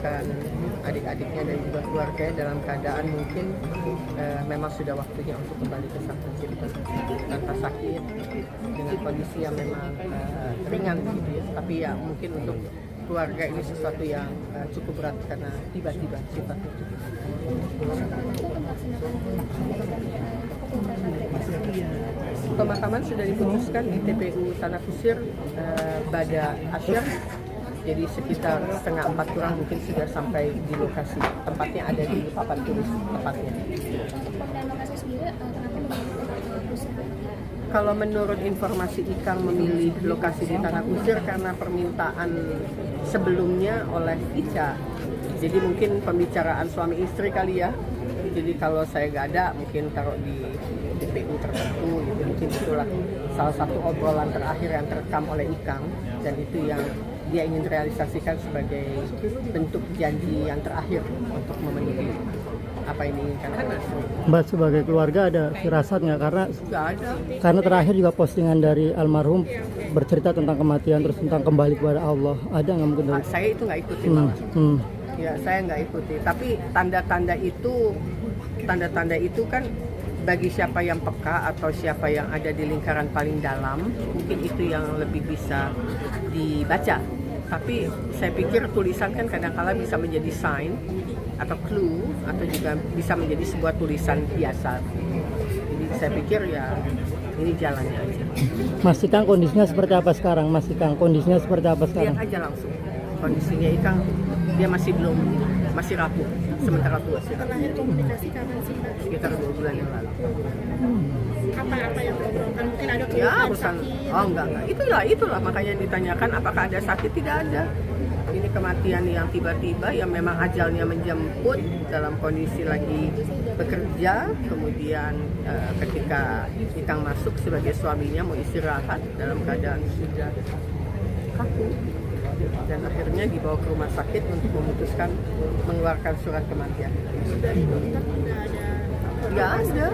menguburkan adik-adiknya dan juga keluarga dalam keadaan mungkin memang sudah waktunya untuk kembali ke sang pencipta tanpa sakit, dengan kondisi yang memang ringan gitu ya. Tapi ya mungkin untuk keluarga ini sesuatu yang cukup berat karena tiba-tiba sifatnya. Pemakaman sudah diputuskan di TPU Tanah Kusir pada Asyir. Jadi sekitar 3:30 kurang mungkin sudah sampai di lokasi. Tempatnya ada di papan tulis tepatnya. Pemilihan lokasi sendiri kenapa Kalau menurut informasi Ikang memilih lokasi di Tanah Kusir karena permintaan sebelumnya oleh Ica. Jadi mungkin pembicaraan suami istri kali ya. Jadi kalau saya nggak ada mungkin taruh di TPU tertentu gitu. Mungkin itulah salah satu obrolan terakhir yang terekam oleh Ikang, dan itu yang dia ingin realisasikan sebagai bentuk janji yang terakhir untuk memenuhi apa yang diinginkan anak. Mbak sebagai keluarga ada firasat nggak, karena terakhir juga postingan dari almarhum bercerita tentang kematian terus tentang kembali kepada Allah, ada nggak mungkin dari? Saya itu nggak ikuti malah. Ya saya nggak ikuti, tapi tanda-tanda itu kan bagi siapa yang peka atau siapa yang ada di lingkaran paling dalam, mungkin itu yang lebih bisa dibaca. Tapi saya pikir tulisan kan kadang-kala bisa menjadi sign atau clue, atau juga bisa menjadi sebuah tulisan biasa. Jadi saya pikir ya ini jalannya aja. Mas Ikang kondisinya seperti apa sekarang? Lihat aja langsung kondisinya Ikang, dia masih rapuh, sementara tua sih. terakhir komunikasi kapan sih Mbak? Sekitar 2 bulan yang lalu. Apa yang diobrolkan? Mungkin ada Ya keluhan, bukan, sakit? oh enggak, itulah makanya ditanyakan apakah ada sakit, tidak ada. Ini kematian yang tiba-tiba, yang memang ajalnya menjemput dalam kondisi lagi bekerja, kemudian ketika Ikang masuk sebagai suaminya mau istirahat dalam keadaan sudah kaku, dan akhirnya dibawa ke rumah sakit untuk memutuskan mengeluarkan surat kematian. Dari dokter tidak ada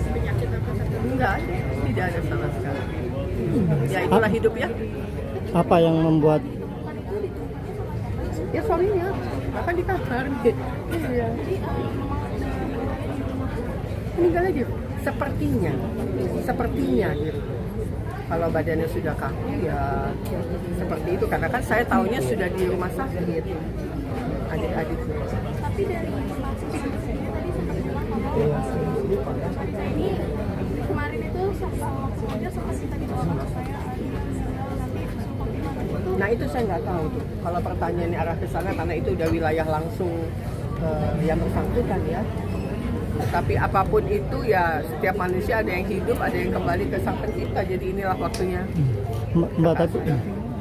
penyakit apa Enggak ada, tidak ada sama sekali. Ya itulah hidup ya. Apa yang membuat Ya suaminya, bahkan di kamar. Iya. Meninggal aja. Sepertinya gitu. Kalau badannya sudah kaku ya seperti itu, karena kan saya tahunya sudah di rumah sakit adik-adik. Tapi dari informasi tadi ini kemarin itu semuanya sempat kita dibawa ke saya nanti Nah itu saya nggak tahu tuh. Kalau pertanyaannya arah ke sana, karena itu udah wilayah langsung yang bersangkutan ya. Tapi apapun itu ya, setiap manusia ada yang hidup, ada yang kembali ke sang pencipta. Jadi inilah waktunya. Mbak,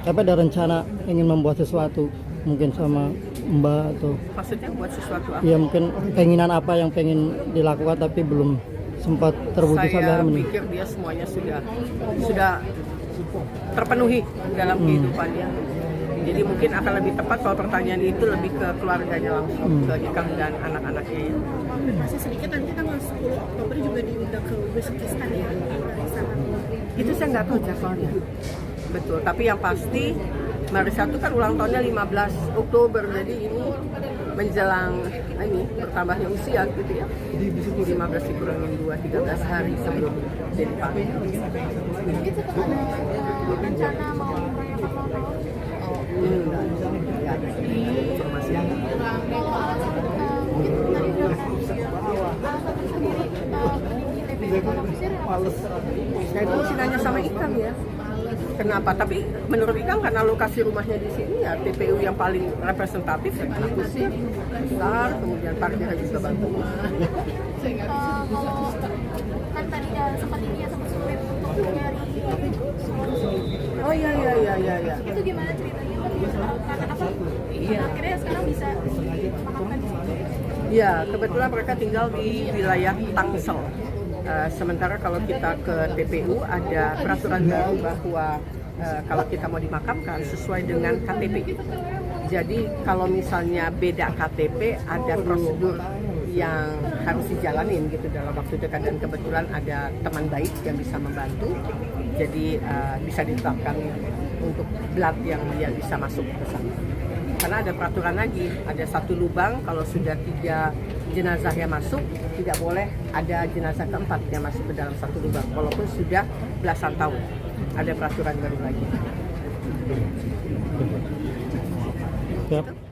tapi ada rencana ingin membuat sesuatu mungkin sama Mbak atau? Maksudnya buat sesuatu apa? Ya mungkin keinginan apa yang pengen dilakukan tapi belum sempat terwujud sampai hari Saya ini. pikir dia semuanya sudah terpenuhi dalam kehidupannya. Jadi mungkin akan lebih tepat kalau pertanyaan itu lebih ke keluarganya langsung, ke Ikang dan anak-anaknya ya. masih sedikit, nanti tanggal 10 Oktober juga diundang ke Uzbekistan ya dari sana. Itu saya nggak tahu jadwalnya. Betul, tapi yang pasti Marisa itu kan ulang tahunnya 15 Oktober, jadi ini menjelang ini bertambahnya usia gitu ya. 15 dikurangin 2, 13 hari sebelum jadi panen. Mungkin sempat ada rencana mau merayakan ulang tahun. Nggak ada informasi. Kalau alasan mungkin tadi udah alasan sendiri di TPU Tanah Kusir apa? Saya itu mesti nanya sama Ikang ya. Kenapa? Tapi menurut Ikang karena lokasi rumahnya di sini ya TPU yang paling representatif ya Tanah Kusir, besar, kemudian parkirnya juga bantu. Kalau kan tadi sempat sulit untuk nyari solusi. Oh iya. Itu gimana ceritanya? Kenapa? Iya. Akhirnya sekarang bisa dimakamkan di situ. Ya, kebetulan mereka tinggal di wilayah Tangsel. Sementara kalau kita ke TPU ada peraturan baru bahwa kalau kita mau dimakamkan sesuai dengan KTP. Jadi kalau misalnya beda KTP ada prosedur yang harus dijalanin gitu dalam waktu dekat, dan kebetulan ada teman baik yang bisa membantu. Jadi bisa ditetapkan untuk blood yang dia bisa masuk ke sana. Karena ada peraturan lagi, ada satu lubang kalau sudah 3 jenazah yang masuk, tidak boleh ada jenazah keempat yang masuk ke dalam satu lubang, walaupun sudah belasan tahun. Ada peraturan baru lagi. Siap.